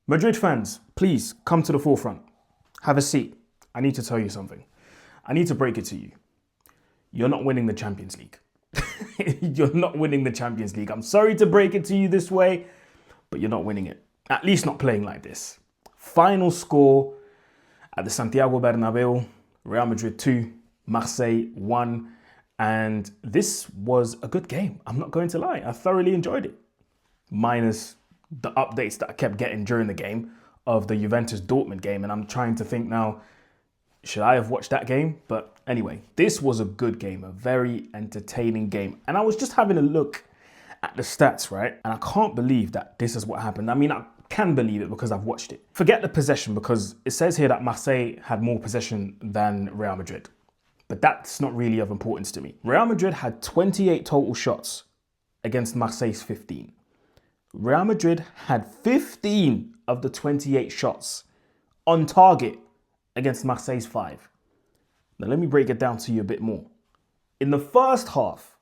Madrid fans, please come to the forefront. Have a seat. I need to tell you something. I need to break it to you. You're not winning the Champions League. You're not winning the Champions League. I'm sorry to break it to you this way, but you're not winning it. At least not playing like this. Final score at the Santiago Bernabeu, Real Madrid 2, Marseille 1. And this was a good game. I'm not going to lie. I thoroughly enjoyed it. Minus the updates that I kept getting during the game of the Juventus Dortmund game. And I'm trying to think now, should I have watched that game? But anyway, this was a good game, a very entertaining game. And I was just having a look at the stats, right? And I can't believe that this is what happened. I mean, I can believe it because I've watched it. Forget the possession, because it says here that Marseille had more possession than Real Madrid. But that's not really of importance to me. Real Madrid had 28 total shots against Marseille's 15. Real Madrid had 15 of the 28 shots on target against Marseille's 5. Now let me break it down to you a bit more. In the first half,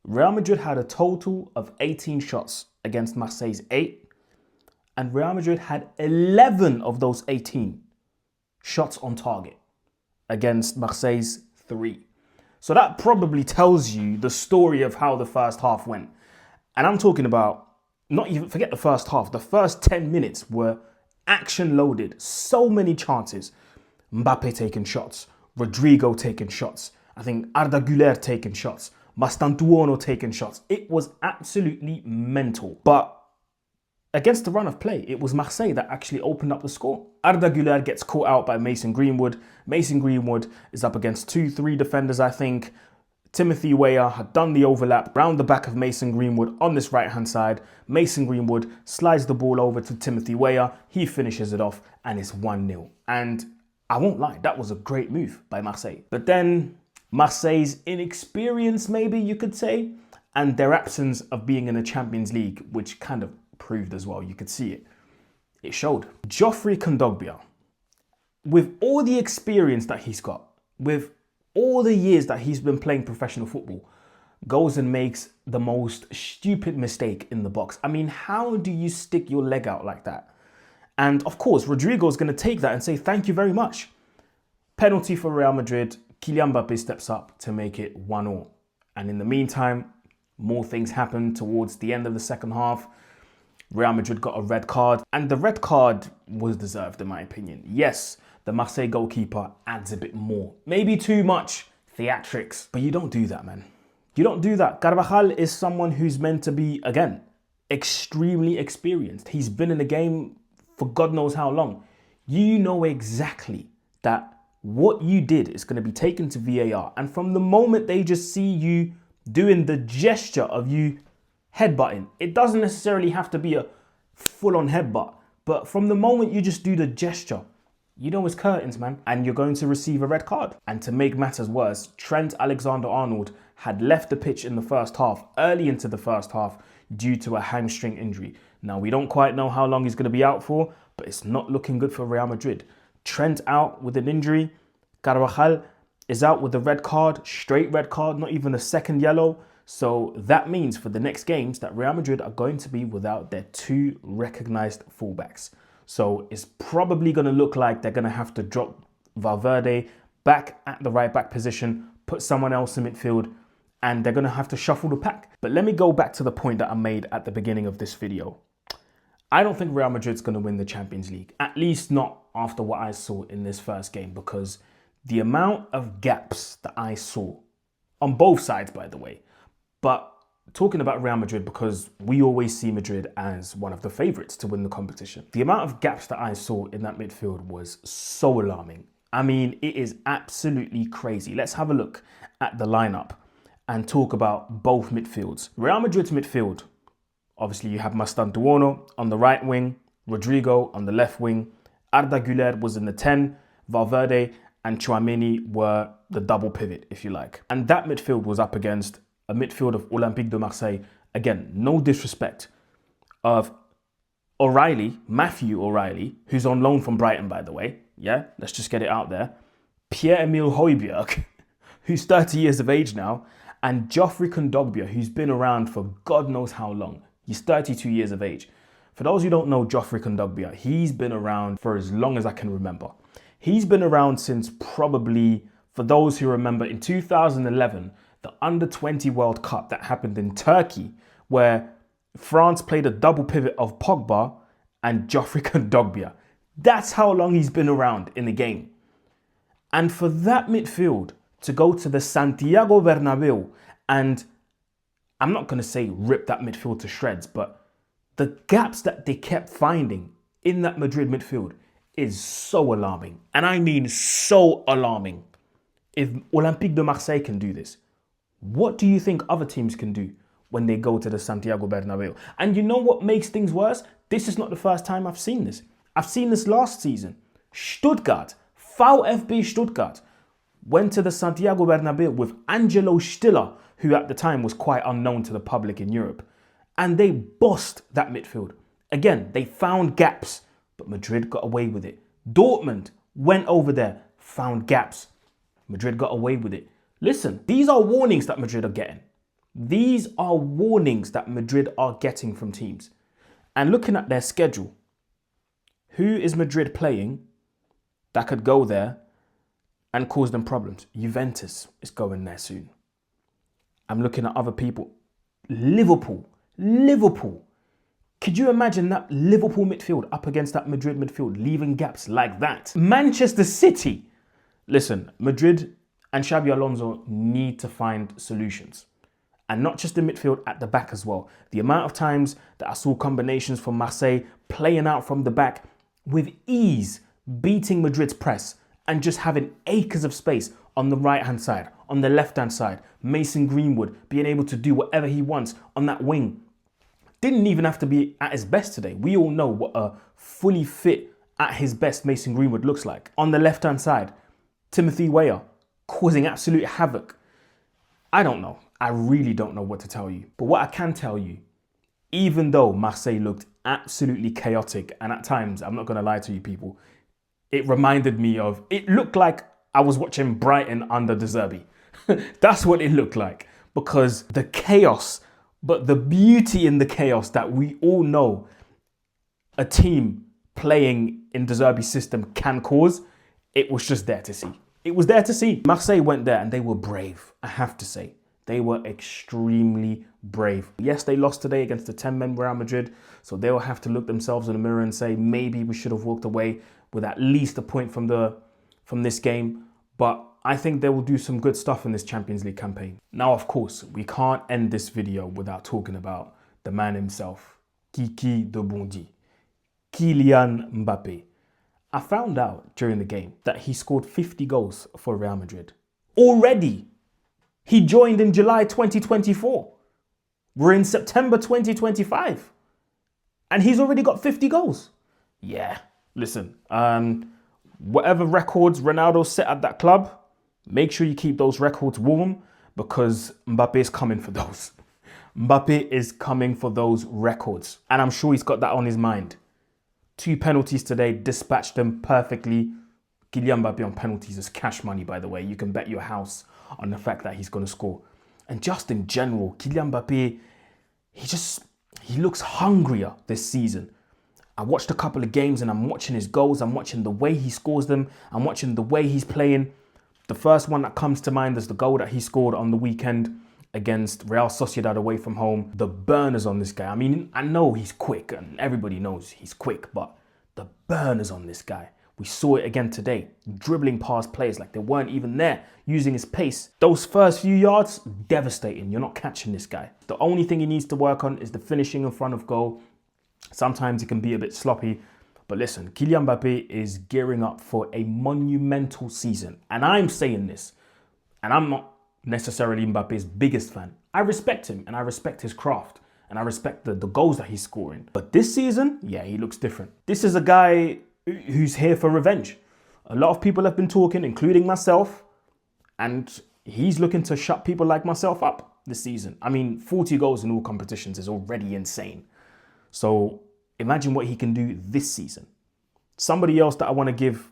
Real Madrid had a total of 18 shots against Marseille's 8, and Real Madrid had 11 of those 18 shots on target against Marseille's 3. So that probably tells you the story of how the first half went. And I'm talking about, not even, forget the first half, the first 10 minutes were action loaded. So many chances. Mbappe taking shots, Rodrigo taking shots, I think Arda Guler taking shots, Mastantuono taking shots. It was absolutely mental. But against the run of play, it was Marseille that actually opened up the score. Arda Guler gets caught out by Mason Greenwood. Mason Greenwood is up against 2-3 defenders, I think. Timothy Weah had done the overlap round the back of Mason Greenwood on this right-hand side. Mason Greenwood slides the ball over to Timothy Weah. He finishes it off and it's 1-0. And I won't lie, that was a great move by Marseille. But then Marseille's inexperience, maybe you could say, and their absence of being in the Champions League, which kind of proved as well, you could see it. It showed. Geoffrey Kondogbia, with all the experience that he's got, with all the years that he's been playing professional football, goes and makes the most stupid mistake in the box. I mean, how do you stick your leg out like that? And of course, Rodrigo is going to take that and say, thank you very much. Penalty for Real Madrid. Kylian Mbappé steps up to make it 1-1. And in the meantime, more things happened towards the end of the second half. Real Madrid got a red card, and the red card was deserved in my opinion. Yes, the Marseille goalkeeper adds a bit more, maybe too much theatrics, but you don't do that, man. You don't do that. Carvajal is someone who's meant to be, again, extremely experienced. He's been in the game for God knows how long. You know exactly that what you did is going to be taken to VAR, and from the moment they just see you doing the gesture of you headbutting, it doesn't necessarily have to be a full-on headbutt, but from the moment you just do the gesture, you know it's curtains, man, and you're going to receive a red card. And to make matters worse, Trent Alexander-Arnold had left the pitch in the first half, early into the first half, due to a hamstring injury. Now, we don't quite know how long he's going to be out for, but it's not looking good for Real Madrid. Trent out with an injury. Carvajal is out with a red card, straight red card, not even a second yellow. So that means for the next games that Real Madrid are going to be without their 2 recognized fullbacks. So it's probably going to look like they're going to have to drop Valverde back at the right back position, put someone else in midfield, and they're going to have to shuffle the pack. But let me go back to the point that I made at the beginning of this video. I don't think Real Madrid's going to win the Champions League, at least not after what I saw in this first game, because the amount of gaps that I saw on both sides, by the way, but talking about Real Madrid, because we always see Madrid as one of the favourites to win the competition. The amount of gaps that I saw in that midfield was so alarming. I mean, it is absolutely crazy. Let's have a look at the lineup and talk about both midfields. Real Madrid's midfield, obviously you have Mastantuono on the right wing, Rodrigo on the left wing, Arda Guler was in the 10, Valverde and Tchouaméni were the double pivot, if you like. And that midfield was up against a midfield of Olympique de Marseille. Again, no disrespect, of O'Reilly, Matthew O'Reilly, who's on loan from Brighton, by the way. Yeah, let's just get it out there. Pierre-Emile Højbjerg, who's 30 years of age now, and Geoffrey Kondogbia, who's been around for God knows how long. He's 32 years of age. For those who don't know Geoffrey Kondogbia, he's been around for as long as I can remember. He's been around since probably, for those who remember, in 2011, the Under-20 World Cup that happened in Turkey, where France played a double pivot of Pogba and Geoffrey Kondogbia. That's how long he's been around in the game. And for that midfield to go to the Santiago Bernabeu and, I'm not going to say rip that midfield to shreds, but the gaps that they kept finding in that Madrid midfield is so alarming. And I mean so alarming. If Olympique de Marseille can do this, what do you think other teams can do when they go to the Santiago Bernabeu? And you know what makes things worse? This is not the first time I've seen this. I've seen this last season. Stuttgart, VfB Stuttgart, went to the Santiago Bernabeu with Angelo Stiller, who at the time was quite unknown to the public in Europe. And they bossed that midfield. Again, they found gaps, but Madrid got away with it. Dortmund went over there, found gaps. Madrid got away with it. Listen, these are warnings that Madrid are getting. These are warnings that Madrid are getting from teams. And looking at their schedule, who is Madrid playing that could go there and cause them problems? Juventus is going there soon. I'm looking at other people. Liverpool. Could you imagine that Liverpool midfield up against that Madrid midfield, leaving gaps like that? Manchester City. Listen, Madrid and Xabi Alonso need to find solutions. And not just the midfield, at the back as well. The amount of times that I saw combinations from Marseille playing out from the back with ease, beating Madrid's press and just having acres of space on the right-hand side, on the left-hand side. Mason Greenwood being able to do whatever he wants on that wing. Didn't even have to be at his best today. We all know what a fully fit, at his best, Mason Greenwood looks like. On the left-hand side, Timothy Weah causing absolute havoc. I don't know. I really don't know what to tell you. But what I can tell you, even though Marseille looked absolutely chaotic, and at times, I'm not going to lie to you people, it reminded me of, it looked like I was watching Brighton under De Zerbi. That's what it looked like. Because the chaos, but the beauty in the chaos that we all know a team playing in De Zerbi's system can cause, it was just there to see. It was there to see. Marseille went there and they were brave, I have to say. They were extremely brave. Yes, they lost today against the 10-man Real Madrid, so they'll have to look themselves in the mirror and say, maybe we should have walked away with at least a point from this game. But I think they will do some good stuff in this Champions League campaign. Now, of course, we can't end this video without talking about the man himself, Kiki de Bondy, Kylian Mbappe. I found out during the game that he scored 50 goals for Real Madrid. Already! He joined in July 2024. We're in September 2025. And he's already got 50 goals. Yeah, listen, whatever records Ronaldo set at that club, make sure you keep those records warm because Mbappe is coming for those. Mbappe is coming for those records. And I'm sure he's got that on his mind. 2 penalties today, dispatched them perfectly. Kylian Mbappe on penalties is cash money, by the way. You can bet your house on the fact that he's going to score. And just in general, Kylian Mbappe, he looks hungrier this season. I watched a couple of games and I'm watching his goals. I'm watching the way he scores them. I'm watching the way he's playing. The first one that comes to mind is the goal that he scored on the weekend against Real Sociedad away from home. The burners on this guy. I mean, I know he's quick and everybody knows he's quick, but the burners on this guy. We saw it again today, dribbling past players like they weren't even there, using his pace. Those first few yards, devastating. You're not catching this guy. The only thing he needs to work on is the finishing in front of goal. Sometimes it can be a bit sloppy. But listen, Kylian Mbappe is gearing up for a monumental season. And I'm saying this, and I'm not necessarily Mbappe's biggest fan. I respect him and I respect his craft. And I respect the goals that he's scoring. But this season, yeah, he looks different. This is a guy who's here for revenge. A lot of people have been talking, including myself, and he's looking to shut people like myself up this season. I mean, 40 goals in all competitions is already insane. So imagine what he can do this season. Somebody else that I want to give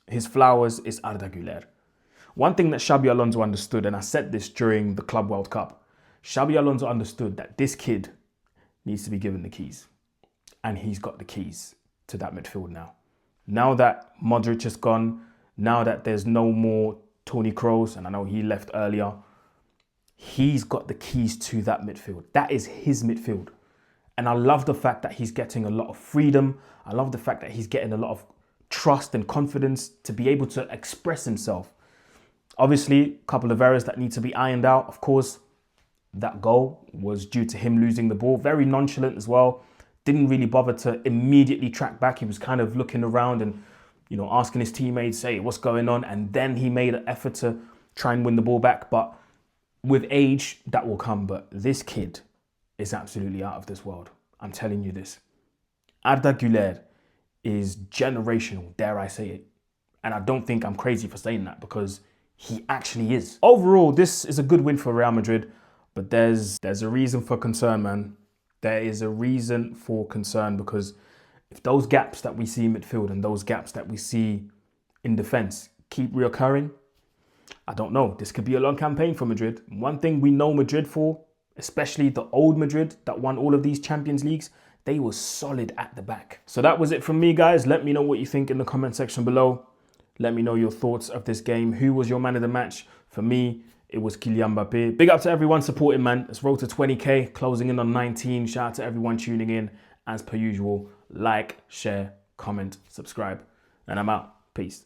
his flowers is Arda Guler. One thing that Xabi Alonso understood, and I said this during the Club World Cup, Xabi Alonso understood that this kid needs to be given the keys. and he's got the keys to that midfield now. Now that Modric is gone, now that there's no more Toni Kroos, and I know he left earlier, he's got the keys to that midfield. That is his midfield. And I love the fact that he's getting a lot of freedom. I love the fact that he's getting a lot of trust and confidence to be able to express himself. Obviously, a couple of errors that need to be ironed out. Of course, that goal was due to him losing the ball. Very nonchalant as well. Didn't really bother to immediately track back. He was kind of looking around and, asking his teammates, hey, what's going on? And then he made an effort to try and win the ball back. But with age, that will come. But this kid is absolutely out of this world. I'm telling you this. Arda Guler is generational, dare I say it. And I don't think I'm crazy for saying that, because he actually is. Overall, this is a good win for Real Madrid, but there's a reason for concern, man. There is a reason for concern, because if those gaps that we see in midfield and those gaps that we see in defense keep reoccurring, I don't know. This could be a long campaign for Madrid. One thing we know Madrid for, especially the old Madrid that won all of these Champions Leagues, they were solid at the back. So that was it from me, guys. Let me know what you think in the comment section below. Let me know your thoughts of this game. Who was your man of the match? For me, it was Kylian Mbappé. Big up to everyone supporting, man. Let's roll to 20K, closing in on 19. Shout out to everyone tuning in. As per usual, like, share, comment, subscribe, and I'm out. Peace.